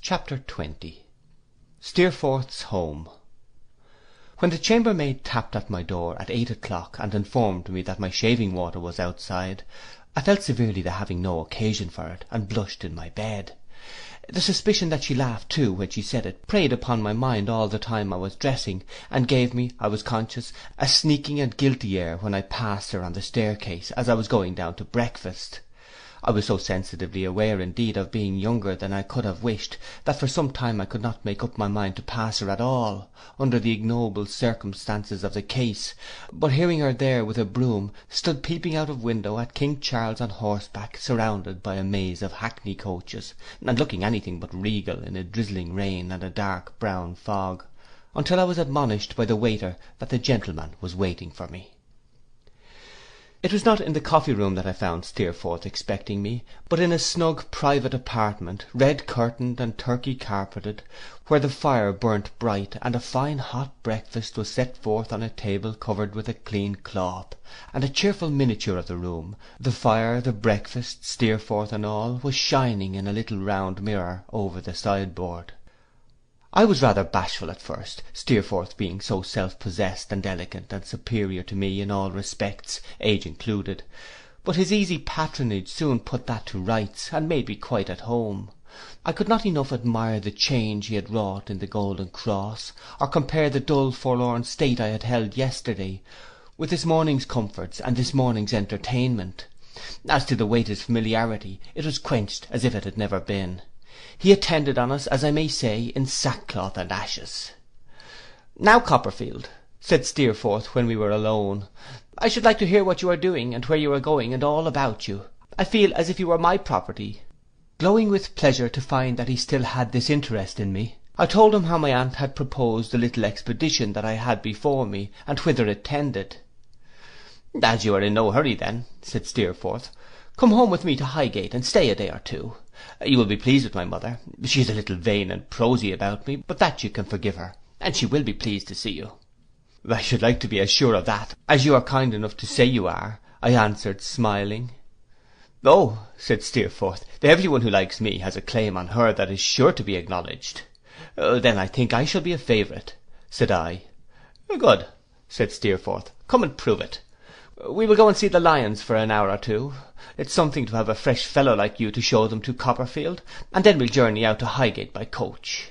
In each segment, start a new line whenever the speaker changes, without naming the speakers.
Chapter 20. Steerforth's home. When the chambermaid tapped at my door at 8 o'clock and informed me that my shaving water was outside, I felt severely the having no occasion for it, and blushed in my bed. The suspicion that she laughed too when she said it preyed upon my mind all the time I was dressing, and gave me, I was conscious, a sneaking and guilty air when I passed her on the staircase as I was going down to breakfast. I was so sensitively aware indeed of being younger than I could have wished, that for some time I could not make up my mind to pass her at all, under the ignoble circumstances of the case, but hearing her there with a broom, stood peeping out of window at King Charles on horseback, surrounded by a maze of hackney coaches, and looking anything but regal in a drizzling rain and a dark brown fog, until I was admonished by the waiter that the gentleman was waiting for me. It was not in the coffee-room that I found Steerforth expecting me, but in a snug private apartment, red curtained and turkey carpeted, where the fire burnt bright, and a fine hot breakfast was set forth on a table covered with a clean cloth, and a cheerful miniature of the room, the fire, the breakfast, Steerforth and all, was shining in a little round mirror over the sideboard. I was rather bashful at first, Steerforth being so self-possessed and elegant and superior to me in all respects, age included, but his easy patronage soon put that to rights, and made me quite at home. I could not enough admire the change he had wrought in the golden cross, or compare the dull forlorn state I had held yesterday, with this morning's comforts and this morning's entertainment. As to the waiter's familiarity, it was quenched as if it had never been. He attended on us, as I may say, in sackcloth and ashes. "Now, Copperfield," said Steerforth when we were alone, "I should like to hear what you are doing, and where you are going, and all about you. I feel as if you were my property." Glowing with pleasure to find that he still had this interest in me, I told him how my aunt had proposed the little expedition that I had before me, and whither it tended. "As you are in no hurry then," said Steerforth, "come home with me to Highgate, and stay a day or two. You will be pleased with my mother. She is a little vain and prosy about me, but that you can forgive her, and she will be pleased to see you." "I should like to be as sure of that, as you are kind enough to say you are," I answered, smiling. "Oh," said Steerforth, "every one who likes me has a claim on her that is sure to be acknowledged." "Then I think I shall be a favourite," said I. "Good," said Steerforth, "come and prove it. We will go and see the lions for an hour or two. It's something to have a fresh fellow like you to show them to, Copperfield, and then we'll journey out to Highgate by coach."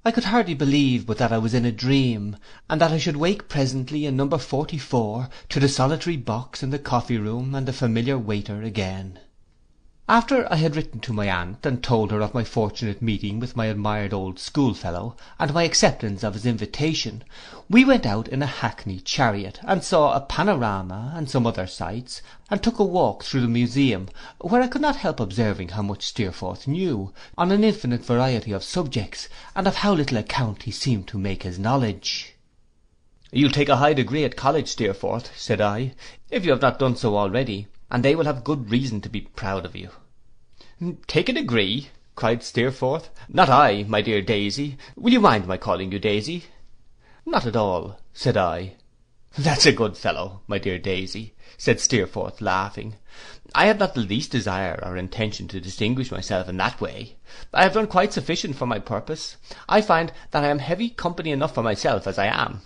I could hardly believe but that I was in a dream, and that I should wake presently in number 44, to the solitary box in the coffee-room and the familiar waiter again. After I had written to my aunt, and told her of my fortunate meeting with my admired old schoolfellow, and my acceptance of his invitation, we went out in a hackney chariot, and saw a panorama and some other sights, and took a walk through the museum, where I could not help observing how much Steerforth knew, on an infinite variety of subjects, and of how little account he seemed to make his knowledge. "You'll take a high degree at college, Steerforth," said I, "if you have not done so already, and they will have good reason to be proud of you." "Take a degree!" cried Steerforth. "Not I, my dear Daisy. Will you mind my calling you Daisy?" "Not at all," said I. "That's a good fellow, my dear Daisy," said Steerforth, laughing. "I have not the least desire or intention to distinguish myself in that way. I have done quite sufficient for my purpose. I find that I am heavy company enough for myself as I am."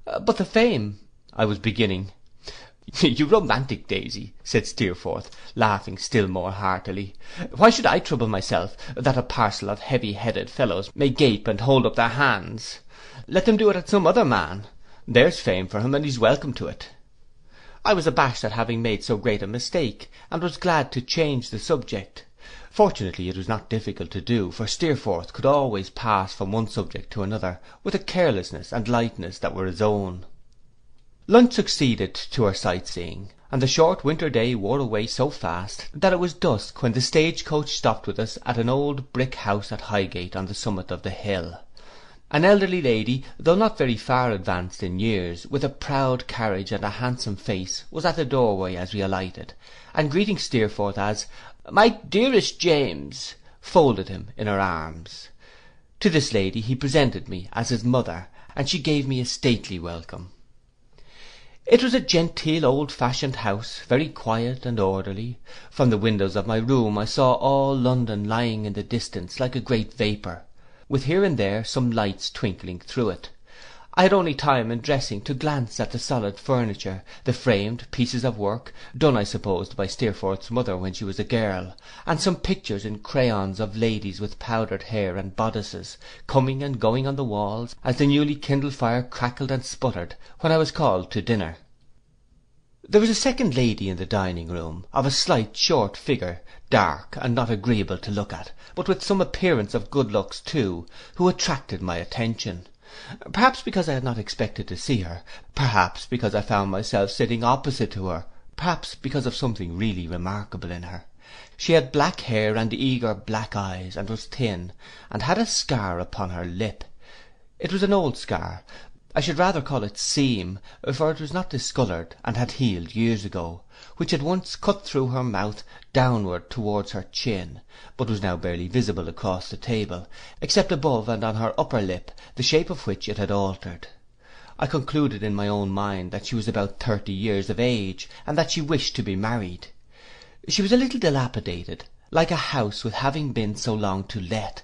"But the fame—" I was beginning. "You romantic Daisy," said Steerforth, laughing still more heartily, "why should I trouble myself that a parcel of heavy-headed fellows may gape and hold up their hands? Let them do it at some other man. There's fame for him, and he's welcome to it." I was abashed at having made so great a mistake, and was glad to change the subject. Fortunately it was not difficult to do, for Steerforth could always pass from one subject to another with a carelessness and lightness that were his own. Lunch succeeded to our sight-seeing, and the short winter day wore away so fast that it was dusk when the stage-coach stopped with us at an old brick house at Highgate on the summit of the hill. An elderly lady, though not very far advanced in years, with a proud carriage and a handsome face, was at the doorway as we alighted, and greeting Steerforth as "My dearest James," folded him in her arms. To this lady he presented me as his mother, and she gave me a stately welcome. It was a genteel old-fashioned house, very quiet and orderly. From the windows of my room I saw all London lying in the distance like a great vapour, with here and there some lights twinkling through it. I had only time in dressing to glance at the solid furniture, the framed pieces of work, done I supposed by Steerforth's mother when she was a girl, and some pictures in crayons of ladies with powdered hair and bodices, coming and going on the walls, as the newly kindled fire crackled and sputtered when I was called to dinner. There was a second lady in the dining room, of a slight short figure, dark, and not agreeable to look at, but with some appearance of good looks too, who attracted my attention. Perhaps because I had not expected to see her, perhaps because I found myself sitting opposite to her, perhaps because of something really remarkable in her. She had black hair and eager black eyes, and was thin, and had a scar upon her lip. It was an old scar. I should rather call it seam, for it was not discoloured, and had healed years ago, which had once cut through her mouth downward towards her chin, but was now barely visible across the table, except above and on her upper lip, the shape of which it had altered. I concluded in my own mind that she was about 30 years of age, and that she wished to be married. She was a little dilapidated, like a house with having been so long to let,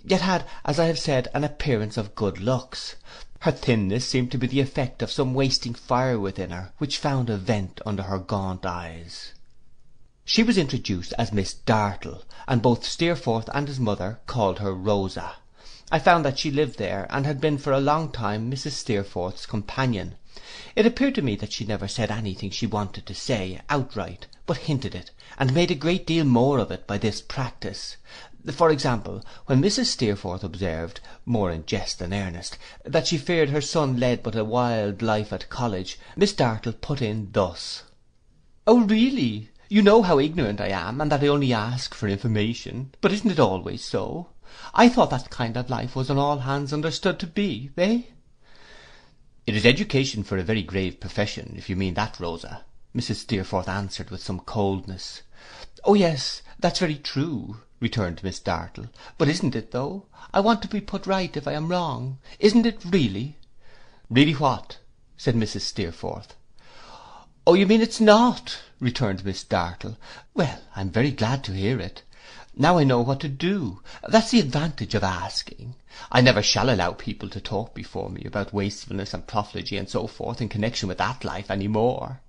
yet had, as I have said, an appearance of good looks. Her thinness seemed to be the effect of some wasting fire within her, which found a vent under her gaunt eyes. She was introduced as Miss Dartle, and both Steerforth and his mother called her Rosa. I found that she lived there, and had been for a long time Mrs. Steerforth's companion. It appeared to me that she never said anything she wanted to say outright, but hinted it, and made a great deal more of it by this practice. For example, when Mrs. Steerforth observed, more in jest than earnest, that she feared her son led but a wild life at college, Miss Dartle put in thus: "Oh, really? You know how ignorant I am, and that I only ask for information. But isn't it always so? I thought that kind of life was on all hands understood to be, eh?" "It is education for a very grave profession, if you mean that, Rosa," Mrs. Steerforth answered with some coldness. "Oh yes, that's very true," returned Miss Dartle. "But isn't it, though? I want to be put right if I am wrong. Isn't it really?" "Really what?" said Mrs. Steerforth. "Oh, you mean it's not," returned Miss Dartle. "Well, I'm very glad to hear it. Now I know what to do. That's the advantage of asking. I never shall allow people to talk before me about wastefulness and profligacy and so forth in connection with that life any more."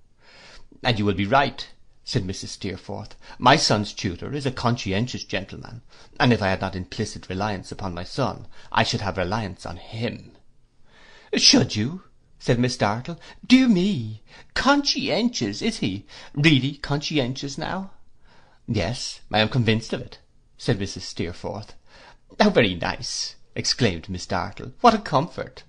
"And you will be right," said Mrs. Steerforth. "My son's tutor is a conscientious gentleman, and if I had not implicit reliance upon my son, I should have reliance on him." "Should you?" said Miss Dartle. "Dear me! Conscientious, is he? Really conscientious now?" "Yes, I am convinced of it," said Mrs. Steerforth. "How very nice!" exclaimed Miss Dartle. "What a comfort!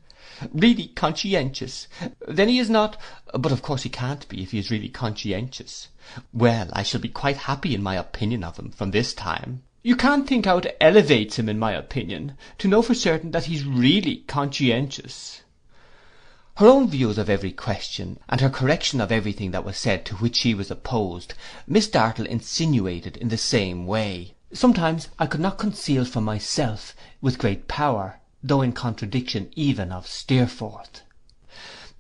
Really conscientious. Then he is not, but of course he can't be if he is really conscientious. Well, I shall be quite happy in my opinion of him from this time. You can't think how it elevates him in my opinion, to know for certain that he's really conscientious." Her own views of every question, and her correction of everything that was said to which she was opposed, Miss Dartle insinuated in the same way. Sometimes I could not conceal from myself with great power, though in contradiction even of Steerforth.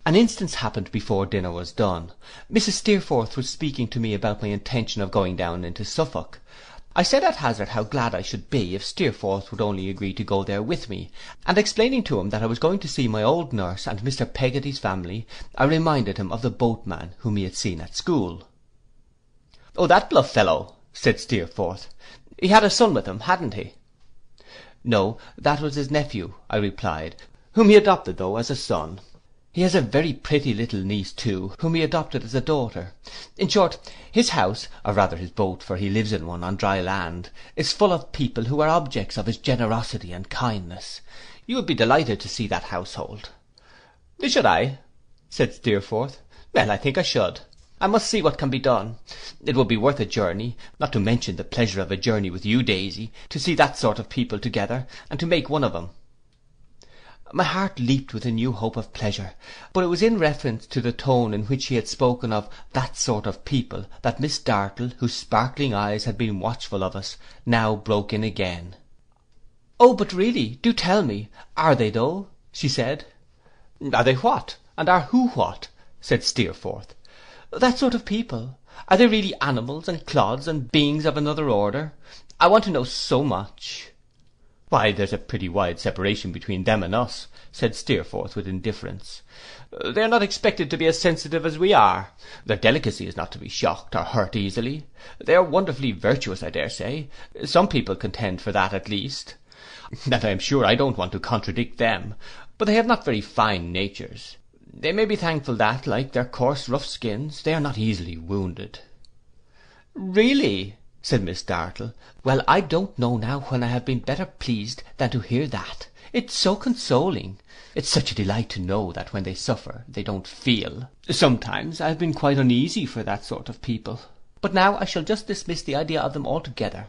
An instance happened before dinner was done. Mrs. Steerforth was speaking to me about my intention of going down into Suffolk. I said at hazard how glad I should be if Steerforth would only agree to go there with me, and explaining to him that I was going to see my old nurse and Mr. Peggotty's family, I reminded him of the boatman whom he had seen at school. "Oh, that bluff fellow," said Steerforth. "He had a son with him, hadn't he?" "No, that was his nephew," I replied, "whom he adopted though as a son. He has a very pretty little niece too, whom he adopted as a daughter. In short, his house, or rather his boat, for he lives in one on dry land, is full of people who are objects of his generosity and kindness. You would be delighted to see that household." "Should I?" said Steerforth. "Well, I think I should. I must see what can be done. It would be worth a journey, not to mention the pleasure of a journey with you, Daisy, to see that sort of people together, and to make one of them." My heart leaped with a new hope of pleasure, but it was in reference to the tone in which he had spoken of that sort of people that Miss Dartle, whose sparkling eyes had been watchful of us, now broke in again. "Oh, but really, do tell me, are they though?" she said. "Are they what? And are who what?" said Steerforth. "That sort of people. Are they really animals and clods and beings of another order? I want to know so much." "Why, there's a pretty wide separation between them and us," said Steerforth with indifference. "They are not expected to be as sensitive as we are. Their delicacy is not to be shocked or hurt easily. They are wonderfully virtuous, I dare say. Some people contend for that at least. And I am sure I don't want to contradict them, but they have not very fine natures. They may be thankful that, like their coarse rough skins, they are not easily wounded." "Really," said Miss Dartle, "well, I don't know now when I have been better pleased than to hear that. It's so consoling. It's such a delight to know that when they suffer they don't feel. Sometimes I have been quite uneasy for that sort of people. But now I shall just dismiss the idea of them altogether.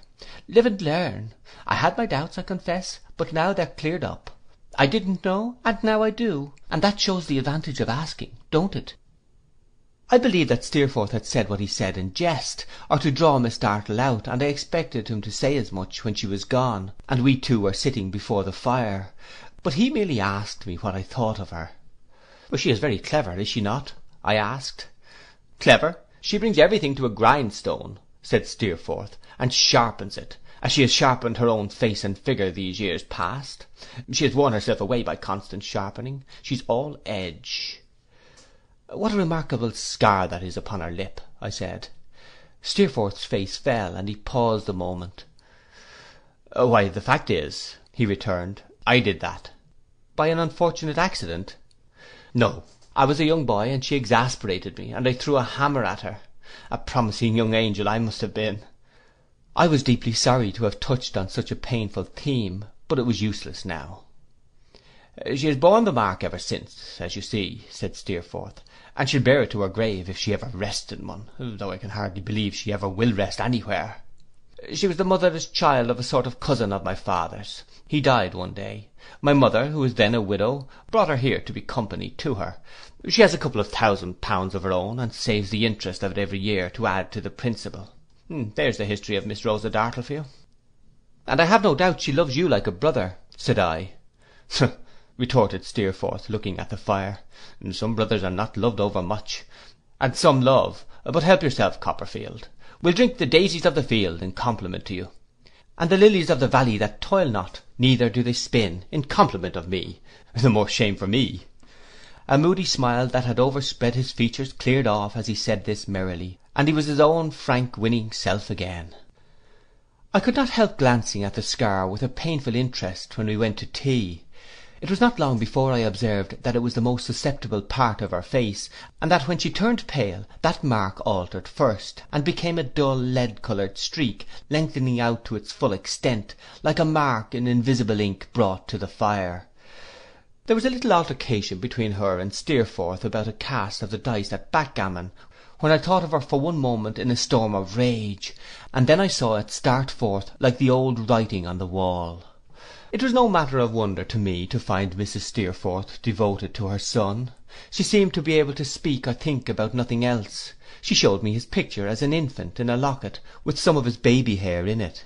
Live and learn. I had my doubts, I confess, but now they're cleared up. I didn't know, and now I do, and that shows the advantage of asking, don't it?" I believed that Steerforth had said what he said in jest, or to draw Miss Dartle out, and I expected him to say as much when she was gone, and we two were sitting before the fire. But he merely asked me what I thought of her. "She is very clever, is she not?" I asked. "Clever? She brings everything to a grindstone," said Steerforth, "and sharpens it, as she has sharpened her own face and figure these years past. She has worn herself away by constant sharpening. She's all edge." "What a remarkable scar that is upon her lip," I said. Steerforth's face fell, and he paused a moment. "Why, the fact is," he returned, "I did that." "By an unfortunate accident?" "No. I was a young boy, and she exasperated me, and I threw a hammer at her. A promising young angel I must have been." I was deeply sorry to have touched on such a painful theme, but it was useless now. "She has borne the mark ever since, as you see," said Steerforth, "and she'll bear it to her grave if she ever rests in one, though I can hardly believe she ever will rest anywhere. She was the motherless child of a sort of cousin of my father's. He died one day. My mother, who was then a widow, brought her here to be company to her. She has a couple of £1,000 of her own, and saves the interest of it every year to add to the principal. There's the history of Miss Rosa Dartle for you." "And I have no doubt she loves you like a brother," said I. Retorted Steerforth, looking at the fire. "Some brothers are not loved over much, and some love. But help yourself, Copperfield. We'll drink the daisies of the field in compliment to you, and the lilies of the valley that toil not, neither do they spin, in compliment of me. The more shame for me." A moody smile that had overspread his features cleared off as he said this merrily, and he was his own frank winning self again. I could not help glancing at the scar with a painful interest when we went to tea. It was not long before I observed that it was the most susceptible part of her face, and that when she turned pale, that mark altered first, and became a dull lead-coloured streak, lengthening out to its full extent, like a mark in invisible ink brought to the fire. There was a little altercation between her and Steerforth about a cast of the dice at backgammon, when I thought of her for one moment in a storm of rage, and then I saw it start forth like the old writing on the wall. It was no matter of wonder to me to find Mrs. Steerforth devoted to her son. She seemed to be able to speak or think about nothing else. She showed me his picture as an infant in a locket, with some of his baby hair in it.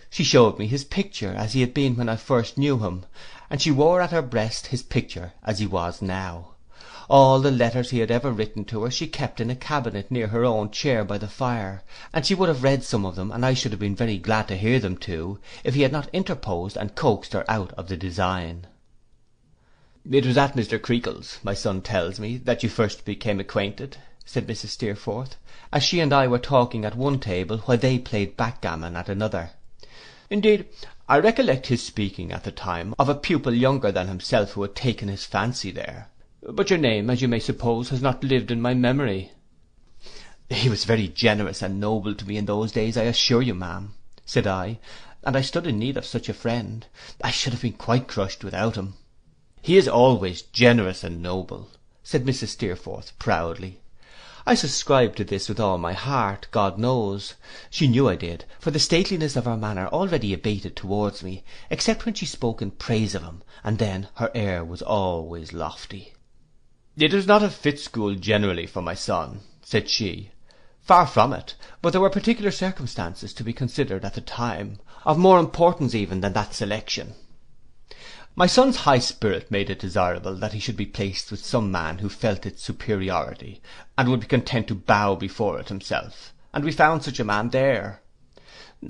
She showed me his picture as he had been when I first knew him, and she wore at her breast his picture as he was now. All the letters he had ever written to her she kept in a cabinet near her own chair by the fire, and she would have read some of them, and I should have been very glad to hear them too, if he had not interposed and coaxed her out of the design. "It was at Mr. Creakle's, my son tells me, that you first became acquainted," said Mrs. Steerforth, as she and I were talking at one table while they played backgammon at another. "Indeed, I recollect his speaking at the time of a pupil younger than himself who had taken his fancy there. But your name, as you may suppose, has not lived in my memory." "He was very generous and noble to me in those days, I assure you, ma'am," said I, "and I stood in need of such a friend. I should have been quite crushed without him." "He is always generous and noble," said Mrs. Steerforth proudly. I subscribed to this with all my heart, God knows. She knew I did, for the stateliness of her manner already abated towards me, except when she spoke in praise of him, and then her air was always lofty. "It was not a fit school generally for my son," said she. "Far from it, but there were particular circumstances to be considered at the time, of more importance even than that selection." My son's high spirit made it desirable that he should be placed with some man who felt its superiority, and would be content to bow before it himself, and we found such a man there.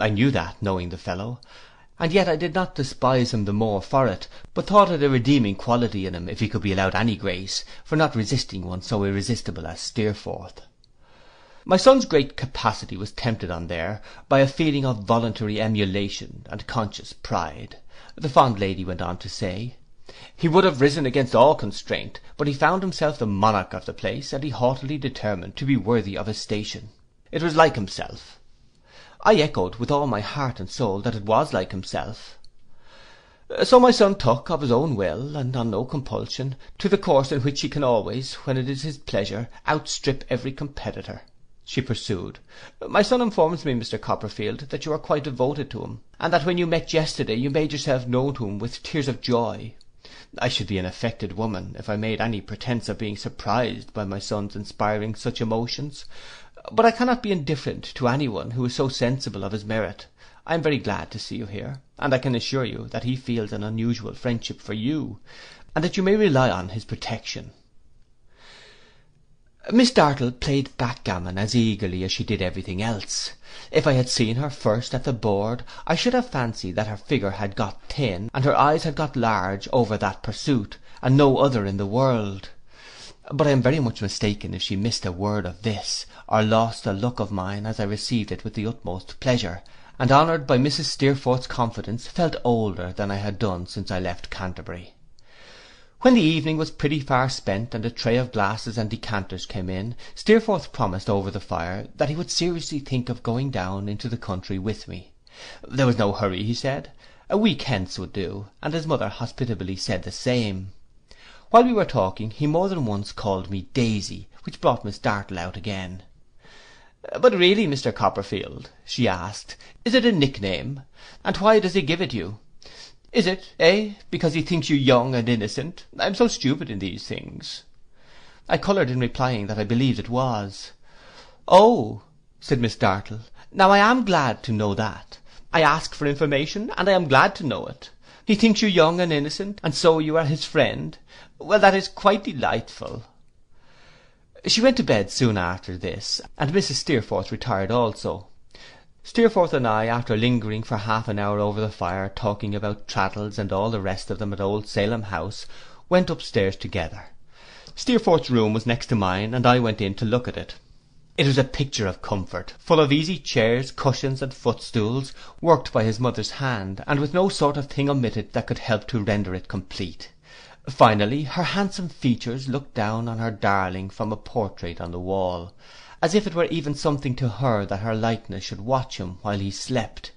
I knew that, knowing the fellow, and yet I did not despise him the more for it, but thought it a redeeming quality in him, if he could be allowed any grace, for not resisting one so irresistible as Steerforth. My son's great capacity was tempted on there by a feeling of voluntary emulation and conscious pride. The fond lady went on to say, he would have risen against all constraint, but he found himself the monarch of the place, and he haughtily determined to be worthy of his station. It was like himself. I echoed with all my heart and soul that it was like himself. So my son took, of his own will, and on no compulsion, to the course in which he can always, when it is his pleasure, outstrip every competitor. She pursued, my son informs me, Mr. Copperfield, that you are quite devoted to him, and that when you met yesterday you made yourself known to him with tears of joy. I should be an affected woman if I made any pretence of being surprised by my son's inspiring such emotions, but I cannot be indifferent to any one who is so sensible of his merit. I am very glad to see you here, and I can assure you that he feels an unusual friendship for you, and that you may rely on his protection. Miss Dartle played backgammon as eagerly as she did everything else. If I had seen her first at the board, I should have fancied that her figure had got thin, and her eyes had got large over that pursuit, and no other in the world. But I am very much mistaken if she missed a word of this, or lost a look of mine, as I received it with the utmost pleasure, and honoured by Mrs. Steerforth's confidence, felt older than I had done since I left Canterbury. When the evening was pretty far spent, and a tray of glasses and decanters came in, Steerforth promised over the fire that he would seriously think of going down into the country with me. There was no hurry, he said. A week hence would do, and his mother hospitably said the same. While we were talking, he more than once called me Daisy, which brought Miss Dartle out again. But really, Mr. Copperfield, she asked, is it a nickname? And why does he give it you? Is it, because he thinks you young and innocent? I am so stupid in these things. I coloured in replying that I believed it was. Oh, said Miss Dartle, now I am glad to know that. I ask for information, and I am glad to know it. He thinks you young and innocent, and so you are his friend. Well, that is quite delightful. She went to bed soon after this, and Mrs. Steerforth retired also. Steerforth and I, after lingering for half an hour over the fire, talking about Traddles and all the rest of them at old Salem House, went upstairs together. Steerforth's room was next to mine, and I went in to look at it. It was a picture of comfort, full of easy chairs, cushions, and footstools, worked by his mother's hand, and with no sort of thing omitted that could help to render it complete. Finally, her handsome features looked down on her darling from a portrait on the wall, as if it were even something to her that her likeness should watch him while he slept.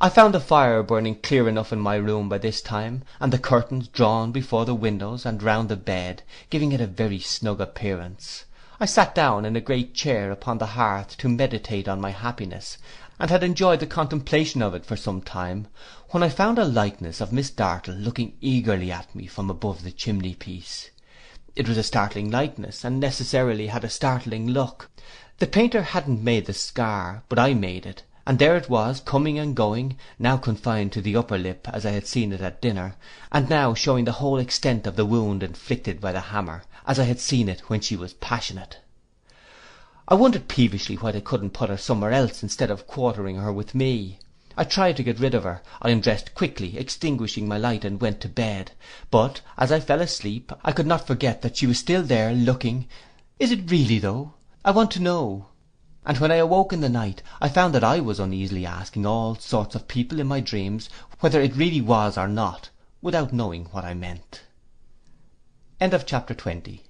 I found the fire burning clear enough in my room by this time, and the curtains drawn before the windows and round the bed, giving it a very snug appearance. I sat down in a great chair upon the hearth to meditate on my happiness, and had enjoyed the contemplation of it for some time, when I found a likeness of Miss Dartle looking eagerly at me from above the chimney-piece. It was a startling likeness, and necessarily had a startling look. The painter hadn't made the scar, but I made it, and there it was, coming and going, now confined to the upper lip as I had seen it at dinner, and now showing the whole extent of the wound inflicted by the hammer, as I had seen it when she was passionate. I wondered peevishly why they couldn't put her somewhere else instead of quartering her with me. I tried to get rid of her. I undressed quickly, extinguishing my light, and went to bed. But as I fell asleep, I could not forget that she was still there, looking. Is it really, though? I want to know. And when I awoke in the night, I found that I was uneasily asking all sorts of people in my dreams whether it really was or not, without knowing what I meant. End of chapter 20.